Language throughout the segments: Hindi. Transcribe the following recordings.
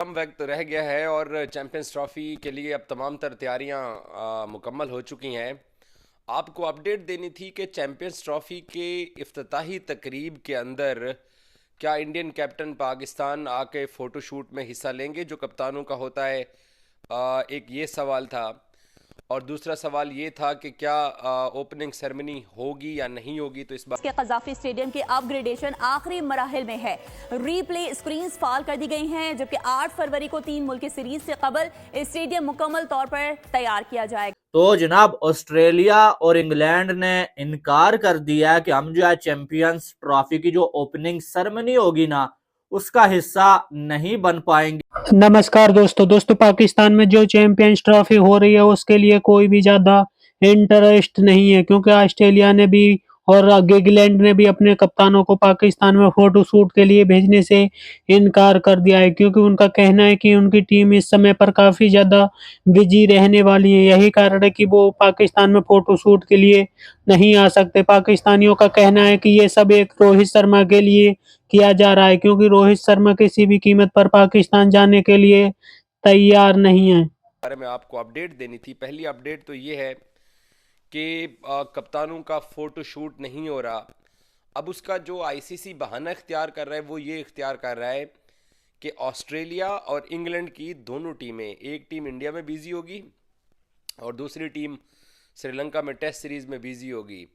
कम वक्त रह गया है और चैंपियंस ट्रॉफी के लिए अब तमाम तर तैयारियां मुकम्मल हो चुकी हैं। आपको अपडेट देनी थी कि चैंपियंस ट्रॉफी के इफ्तिताही तकरीब के अंदर क्या इंडियन कैप्टन पाकिस्तान आके फ़ोटोशूट में हिस्सा लेंगे जो कप्तानों का होता है। एक ये सवाल था और दूसरा सवाल ये था कि क्या ओपनिंग सेरेमनी होगी या नहीं होगी। तो इस बार के कजाफी स्टेडियम की अपग्रेडेशन आखिरी मराहिल में है। रीप्ले स्क्रीन्स फाल कर दी गई हैं, जबकि 8 फरवरी को 3 मुल्की सीरीज से कबल स्टेडियम मुकम्मल तौर पर तैयार किया जाएगा। तो जनाब ऑस्ट्रेलिया और इंग्लैंड ने इनकार कर दिया कि हम जो है चैंपियंस ट्रॉफी की जो ओपनिंग सेरेमनी होगी ना उसका हिस्सा नहीं बन पाएंगे। नमस्कार दोस्तों पाकिस्तान में जो चैंपियंस ट्रॉफी हो रही है उसके लिए कोई भी ज्यादा इंटरेस्ट नहीं है, क्योंकि ऑस्ट्रेलिया ने भी और इंग्लैंड ने भी अपने कप्तानों को पाकिस्तान में फोटो शूट के लिए भेजने से इनकार कर दिया है, क्योंकि उनका कहना है कि उनकी टीम इस समय पर काफी ज्यादा बिजी रहने वाली है। यही कारण है कि वो पाकिस्तान में फोटो शूट के लिए नहीं आ सकते। पाकिस्तानियों का कहना है कि ये सब एक रोहित शर्मा के लिए किया जा रहा है, क्योंकि रोहित शर्मा किसी भी कीमत पर पाकिस्तान जाने के लिए तैयार नहीं है। बारे में आपको अपडेट देनी थी। पहली अपडेट तो ये है कि कप्तानों का फ़ोटो शूट नहीं हो रहा। अब उसका जो आईसीसी बहाना इख्तियार कर रहा है वो ये इख्तियार कर रहा है कि ऑस्ट्रेलिया और इंग्लैंड की दोनों टीमें, एक टीम इंडिया में बिजी होगी और दूसरी टीम श्रीलंका में टेस्ट सीरीज़ में बिजी होगी।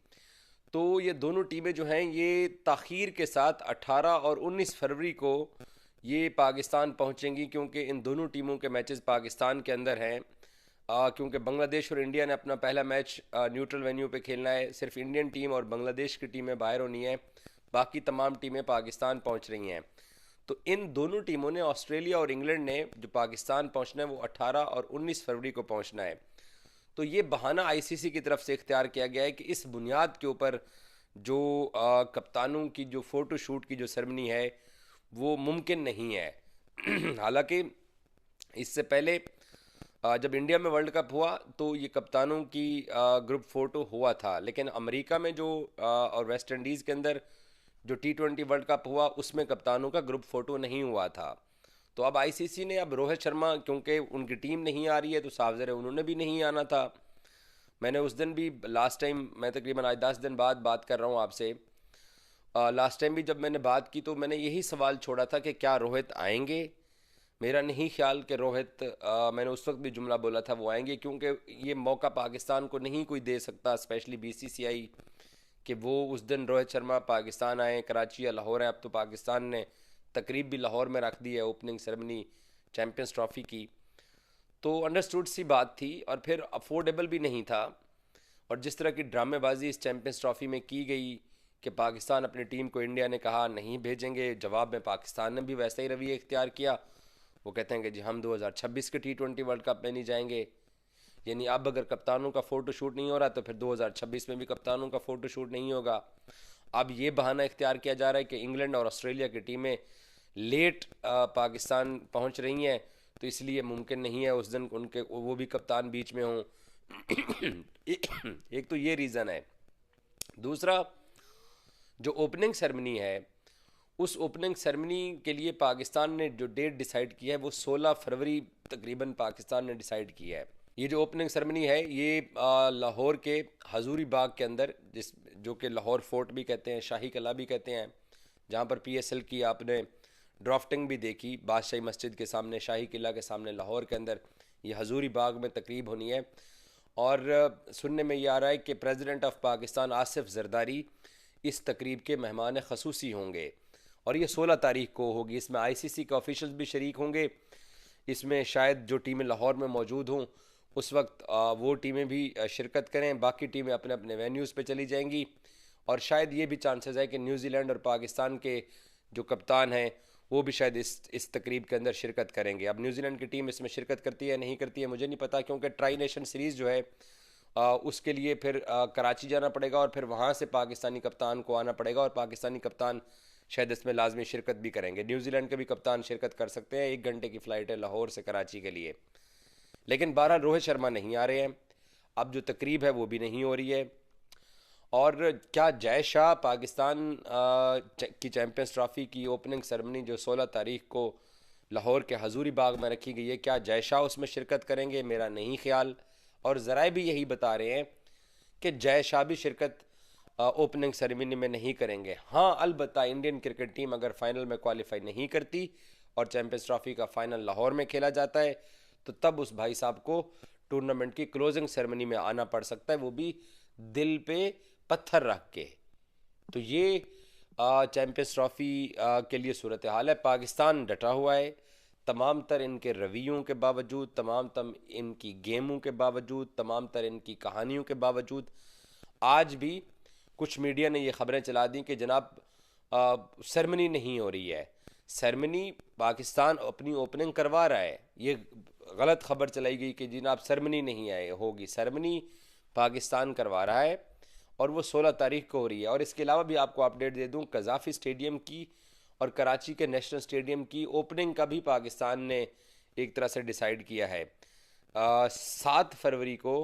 तो ये दोनों टीमें जो हैं ये ताख़ीर के साथ 18 और 19 फरवरी को ये पाकिस्तान पहुंचेंगी, क्योंकि इन दोनों टीमों के मैचेस पाकिस्तान के अंदर हैं। क्योंकि बांग्लादेश और इंडिया ने अपना पहला मैच न्यूट्रल वेन्यू पे खेलना है। सिर्फ इंडियन टीम और बांग्लादेश की टीमें बाहर होनी है, बाकी तमाम टीमें पाकिस्तान पहुंच रही हैं। तो इन दोनों टीमों ने, ऑस्ट्रेलिया और इंग्लैंड ने, जो पाकिस्तान पहुंचना है वो 18 और 19 फरवरी को पहुंचना है। तो ये बहाना आईसीसी की तरफ से इख्तियार किया गया है कि इस बुनियाद के ऊपर जो कप्तानों की जो फ़ोटो शूट की जो सेरेमनी है वो मुमकिन नहीं है। हालांकि इससे पहले जब इंडिया में वर्ल्ड कप हुआ तो ये कप्तानों की ग्रुप फ़ोटो हुआ था, लेकिन अमेरिका में जो और वेस्ट इंडीज़ के अंदर जो T20 वर्ल्ड कप हुआ उसमें कप्तानों का ग्रुप फ़ोटो नहीं हुआ था। तो अब आईसीसी ने, अब रोहित शर्मा क्योंकि उनकी टीम नहीं आ रही है तो साफ ज़ाहिर है उन्होंने भी नहीं आना था। मैंने उस दिन भी, लास्ट टाइम, मैं तकरीबन आज 10 दिन बाद बात कर रहा हूँ आपसे, लास्ट टाइम भी जब मैंने बात की तो मैंने यही सवाल छोड़ा था कि क्या रोहित आएंगे। मेरा नहीं ख्याल कि रोहित, मैंने उस वक्त भी जुमला बोला था वो आएंगे, क्योंकि ये मौका पाकिस्तान को नहीं कोई दे सकता, स्पेशली बीसीसीआई, कि वो उस दिन रोहित शर्मा पाकिस्तान आए। कराची या लाहौर है, अब तो पाकिस्तान ने तकरीब भी लाहौर में रख दी है, ओपनिंग सेरेमनी चैम्पियंस ट्रॉफ़ी की। तो अंडरस्टूड सी बात थी और फिर अफोर्डेबल भी नहीं था। और जिस तरह की ड्रामेबाजी इस चैम्पियंस ट्रॉफ़ी में की गई कि पाकिस्तान अपनी टीम को, इंडिया ने कहा नहीं भेजेंगे, जवाब में पाकिस्तान ने भी वैसा ही रवैया इख्तियार किया। वो कहते हैं कि जी हम 2026 के T20 वर्ल्ड कप में नहीं जाएंगे। यानी अब अगर कप्तानों का फ़ोटो शूट नहीं हो रहा तो फिर 2026 में भी कप्तानों का फ़ोटो शूट नहीं होगा। अब ये बहाना इख्तियार किया जा रहा है कि इंग्लैंड और ऑस्ट्रेलिया की टीमें लेट पाकिस्तान पहुंच रही हैं, तो इसलिए मुमकिन नहीं है उस दिन उनके वो भी कप्तान बीच में हों। एक तो ये रीज़न है। दूसरा, जो ओपनिंग सेरेमनी है उस ओपनिंग सेरेमनी के लिए पाकिस्तान ने जो डेट डिसाइड की है वो 16 फरवरी तकरीबन पाकिस्तान ने डिसाइड किया है। ये जो ओपनिंग सेरेमनी है ये लाहौर के हजूरी बाग के अंदर, जिस जो कि लाहौर फोर्ट भी कहते हैं, शाही किला भी कहते हैं, जहाँ पर PSL की आपने ड्राफ्टिंग भी देखी, बादशाही मस्जिद के सामने, शाही किला के सामने लाहौर के अंदर ये हजूरी बाग में तकरीब होनी है। और सुनने में ये आ रहा है कि प्रेसिडेंट ऑफ पाकिस्तान आसिफ जरदारी इस तकरीब के मेहमान खसूसी होंगे और ये 16 तारीख को होगी। इसमें आईसीसी के ऑफिशियल्स भी शरीक होंगे। इसमें शायद जो टीमें लाहौर में मौजूद हों उस वक्त वो टीमें भी शिरकत करें, बाकी टीमें अपने अपने वेन्यूज़ पे चली जाएंगी। और शायद ये भी चांसेस है कि न्यूजीलैंड और पाकिस्तान के जो कप्तान हैं वो भी शायद इस तकरीब के अंदर शिरकत करेंगे। अब न्यूजीलैंड की टीम इसमें शिरकत करती है नहीं करती है मुझे नहीं पता, क्योंकि ट्राई नेशन सीरीज़ जो है उसके लिए फिर कराची जाना पड़ेगा और फिर वहाँ से पाकिस्तानी कप्तान को आना पड़ेगा और पाकिस्तानी कप्तान शायद इसमें लाजमी शिरकत भी करेंगे। न्यूजीलैंड के भी कप्तान शिरकत कर सकते हैं, 1 घंटे की फ़्लाइट है लाहौर से कराची के लिए। लेकिन बहरहाल रोहित शर्मा नहीं आ रहे हैं, अब जो तकरीब है वो भी नहीं हो रही है। और क्या जय शाह पाकिस्तान की चैम्पियंस ट्रॉफ़ी की ओपनिंग सेरेमनी जो 16 तारीख को लाहौर के हजूरी बाग में रखी गई है। क्या जय शाह उसमें शिरकत करेंगे? मेरा नहीं ख्याल। और ज़राए भी यही बता रहे हैं कि जय शाह भी शिरकत ओपनिंग सेरेमनी में नहीं करेंगे। हाँ, अलबत्ता इंडियन क्रिकेट टीम अगर फाइनल में क्वालिफाई नहीं करती और चैंपियंस ट्रॉफी का फाइनल लाहौर में खेला जाता है तो तब उस भाई साहब को टूर्नामेंट की क्लोजिंग सेरेमनी में आना पड़ सकता है, वो भी दिल पे पत्थर रख के। तो ये चैंपियंस ट्रॉफी के लिए सूरत हाल है। पाकिस्तान डटा हुआ है, तमाम तर इनके रवैयों के बावजूद, तमाम तर इनकी गेमों के बावजूद, तमाम तर इनकी कहानियों के बावजूद। आज भी कुछ मीडिया ने ये खबरें चला दी कि जनाब सेरेमनी नहीं हो रही है। सेरेमनी पाकिस्तान अपनी ओपनिंग करवा रहा है, ये गलत खबर चलाई गई कि जनाब सेरेमनी नहीं आए होगी। सेरेमनी पाकिस्तान करवा रहा है और वो 16 तारीख को हो रही है। और इसके अलावा भी आपको अपडेट दे दूं, कज़ाफ़ी स्टेडियम की और कराची के नेशनल स्टेडियम की ओपनिंग का भी पाकिस्तान ने एक तरह से डिसाइड किया है। 7 फरवरी को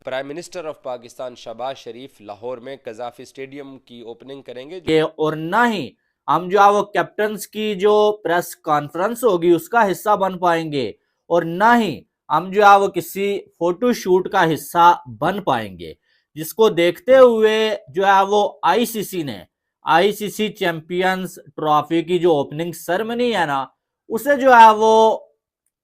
prime minister of Pakistan Shahbaz Sharif Lahore में कज़ाफ़ी स्टेडियम की ओपनिंग करेंगे। और ना ही हम जो है वो कैप्टन्स की जो प्रेस कॉन्फ्रेंस होगी उसका हिस्सा बन पाएंगे, और ना ही हम जो है वो किसी फोटो शूट का हिस्सा बन पाएंगे, जिसको देखते हुए जो है वो आईसीसी ने आईसीसी चैंपियंस ट्रॉफी की जो ओपनिंग सेरेमनी है ना, उसे जो है वो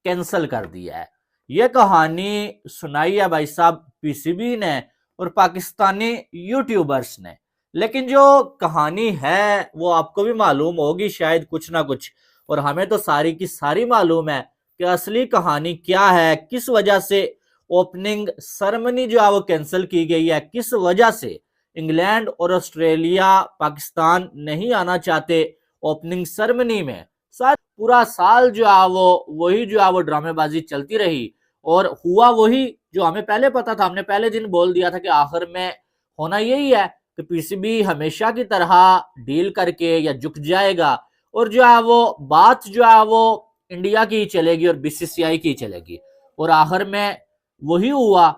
कैंसिल कर दिया है। ये कहानी सुनाई है भाई साहब पीसीबी ने और पाकिस्तानी यूट्यूबर्स ने, लेकिन जो कहानी है वो आपको भी मालूम होगी शायद कुछ ना कुछ, और हमें तो सारी की सारी मालूम है कि असली कहानी क्या है, किस वजह से ओपनिंग सेरेमनी जो है वो कैंसिल की गई है, किस वजह से इंग्लैंड और ऑस्ट्रेलिया पाकिस्तान नहीं आना चाहते ओपनिंग सेरेमनी में। शायद पूरा साल जो है वो वही जो है वो ड्रामेबाजी चलती रही और हुआ वही जो हमें पहले पता था। हमने पहले दिन बोल दिया था कि आखिर में होना यही है कि पीसीबी हमेशा की तरह डील करके या झुक जाएगा और जो है वो बात जो है वो इंडिया की चलेगी और बीसीसीआई की चलेगी। और आखिर में वही हुआ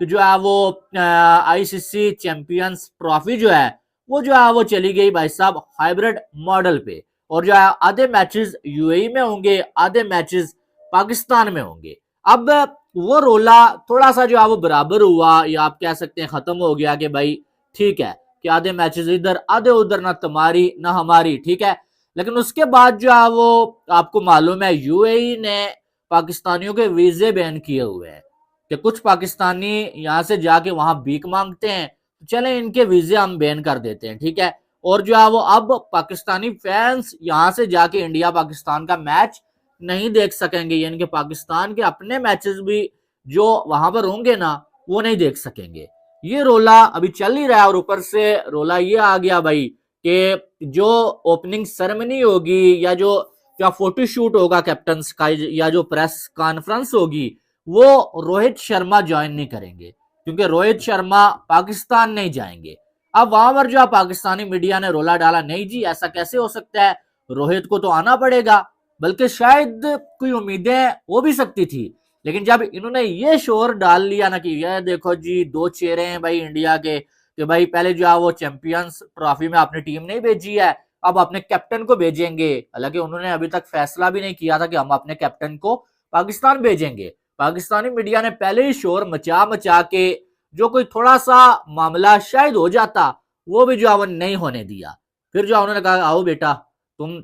कि जो है वो आईसीसी चैंपियंस ट्रॉफी जो है वो चली गई भाई साहब हाइब्रिड मॉडल पे, और जो है आधे मैचेस यूएई में होंगे, आधे मैचेस पाकिस्तान में होंगे। अब वो रोला थोड़ा सा जो है वो बराबर हुआ, या आप कह सकते हैं खत्म हो गया कि भाई ठीक है कि आधे मैचेस इधर आधे उधर, ना तुम्हारी ना हमारी, ठीक है। लेकिन उसके बाद जो है वो आपको मालूम है यूएई ने पाकिस्तानियों के वीजे बैन किए हुए हैं कि कुछ पाकिस्तानी यहाँ से जाके वहां भीख मांगते हैं, तो चले इनके वीजे हम बैन कर देते हैं, ठीक है। और जो है वो अब पाकिस्तानी फैंस यहाँ से जाके इंडिया पाकिस्तान का मैच नहीं देख सकेंगे, यानी कि पाकिस्तान के अपने मैचेस भी जो वहां पर होंगे ना वो नहीं देख सकेंगे। ये रोला अभी चल ही रहा है, और ऊपर से रोला ये आ गया भाई कि जो ओपनिंग सेरेमनी होगी या जो फोटो शूट होगा कैप्टन्स का या जो प्रेस कॉन्फ्रेंस होगी वो रोहित शर्मा ज्वाइन नहीं करेंगे, क्योंकि रोहित शर्मा पाकिस्तान नहीं जाएंगे। अब वहां पर जो पाकिस्तानी मीडिया ने रोला डाला, नहीं जी ऐसा कैसे हो सकता है, रोहित को तो आना पड़ेगा, बल्कि शायद कोई उम्मीदें हो भी सकती थी। लेकिन जब इन्होंने ये शोर डाल लिया ना कि ये देखो जी 2 चेहरे हैं भाई इंडिया के, कि भाई पहले जो है वो चैंपियंस ट्रॉफी में अपनी टीम नहीं भेजी है, अब अपने कैप्टन को भेजेंगे। हालांकि उन्होंने अभी तक फैसला भी नहीं किया था कि हम अपने कैप्टन को पाकिस्तान भेजेंगे। पाकिस्तानी मीडिया ने पहले ही शोर मचा मचा के जो कोई थोड़ा सा मामला शायद हो जाता वो भी जो है वो नहीं होने दिया। फिर जो उन्होंने कहा आओ बेटा तुम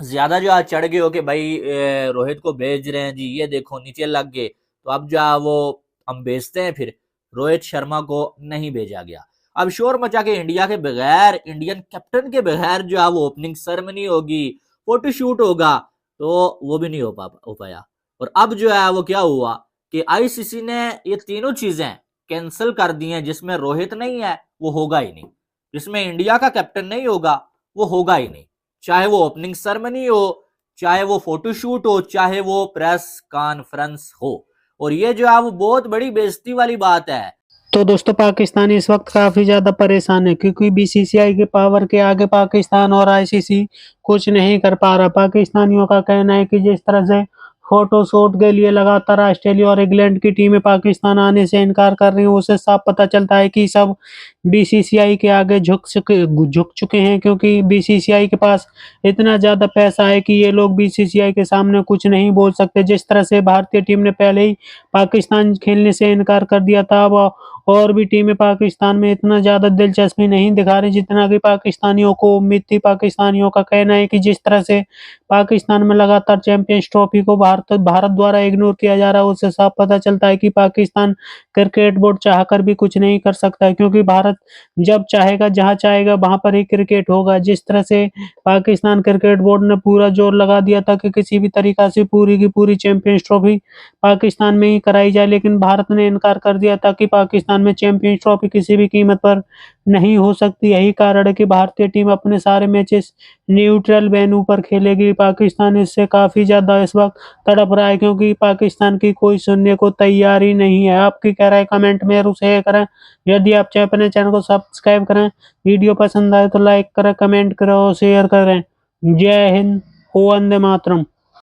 ज्यादा जो चढ़ गए हो कि भाई रोहित को भेज रहे हैं जी, ये देखो नीचे लग गए, तो अब जो है वो हम भेजते हैं। फिर रोहित शर्मा को नहीं भेजा गया। अब शोर मचा के इंडिया के बगैर, इंडियन कैप्टन के बगैर जो है वो ओपनिंग सेरेमनी होगी, फोटो शूट होगा, तो वो भी नहीं हो पाया। और अब जो है वो क्या हुआ कि आईसीसी ने ये तीनों चीजें कैंसिल कर दी हैं। जिसमें रोहित नहीं है वो होगा ही नहीं, जिसमें इंडिया का कैप्टन नहीं होगा वो होगा ही नहीं, चाहे वो ओपनिंग सेरेमनी हो, चाहे वो फोटो शूट हो, चाहे वो प्रेस कॉन्फ्रेंस हो। और ये जो है वो बहुत बड़ी बेइज्जती वाली बात है। तो दोस्तों पाकिस्तान इस वक्त काफी ज्यादा परेशान है, क्योंकि बीसीसीआई के पावर के आगे पाकिस्तान और आईसीसी कुछ नहीं कर पा रहा। पाकिस्तानियों का कहना है कि जिस तरह से फोटोशूट के लिए लगातार ऑस्ट्रेलिया और इंग्लैंड की टीमें पाकिस्तान आने से इनकार कर रही हैं, उससे साफ पता चलता है कि सब बीसीसीआई के आगे झुक चुके हैं, क्योंकि बीसीसीआई के पास इतना ज़्यादा पैसा है कि ये लोग बीसीसीआई के सामने कुछ नहीं बोल सकते। जिस तरह से भारतीय टीम ने पहले ही पाकिस्तान खेलने से इनकार कर दिया था, अब और भी टीमें पाकिस्तान में इतना ज़्यादा दिलचस्पी नहीं दिखा रही जितना कि पाकिस्तानियों को उम्मीद थी। पाकिस्तानियों का कहना है कि जिस तरह से पाकिस्तान में लगातार चैंपियंस ट्रॉफी को भारत द्वारा इग्नोर किया जा रहा है, उससे साफ पता चलता है कि पाकिस्तान क्रिकेट बोर्ड चाहकर भी कुछ नहीं कर सकता है, क्योंकि भारत जब चाहेगा, जहाँ चाहेगा, वहाँ पर ही क्रिकेट होगा। जिस तरह से पाकिस्तान क्रिकेट बोर्ड ने पूरा जोर लगा दिया था कि किसी भी तरीका से पूरी की पूरी चैंपियंस ट्रॉफी पाकिस्तान में ही कराई जाए, लेकिन भारत ने इनकार कर दिया था कि पाकिस्तान में चैंपियंस ट्रॉफी किसी भी कीमत पर नहीं हो सकती। यही कारण है कि भारतीय टीम अपने सारे मैचेस न्यूट्रल वेन्यू पर खेलेगी। पाकिस्तान इससे काफ़ी ज़्यादा इस वक्त तड़प रहा है, क्योंकि पाकिस्तान की कोई सुनने को तैयार ही नहीं है। आपकी क्या राय कमेंट में जरूर शेयर करें। यदि आप चाहे अपने चैनल को सब्सक्राइब करें, वीडियो पसंद आए तो लाइक करें, कमेंट करें और शेयर करें। जय हिंद, वंदे मातरम।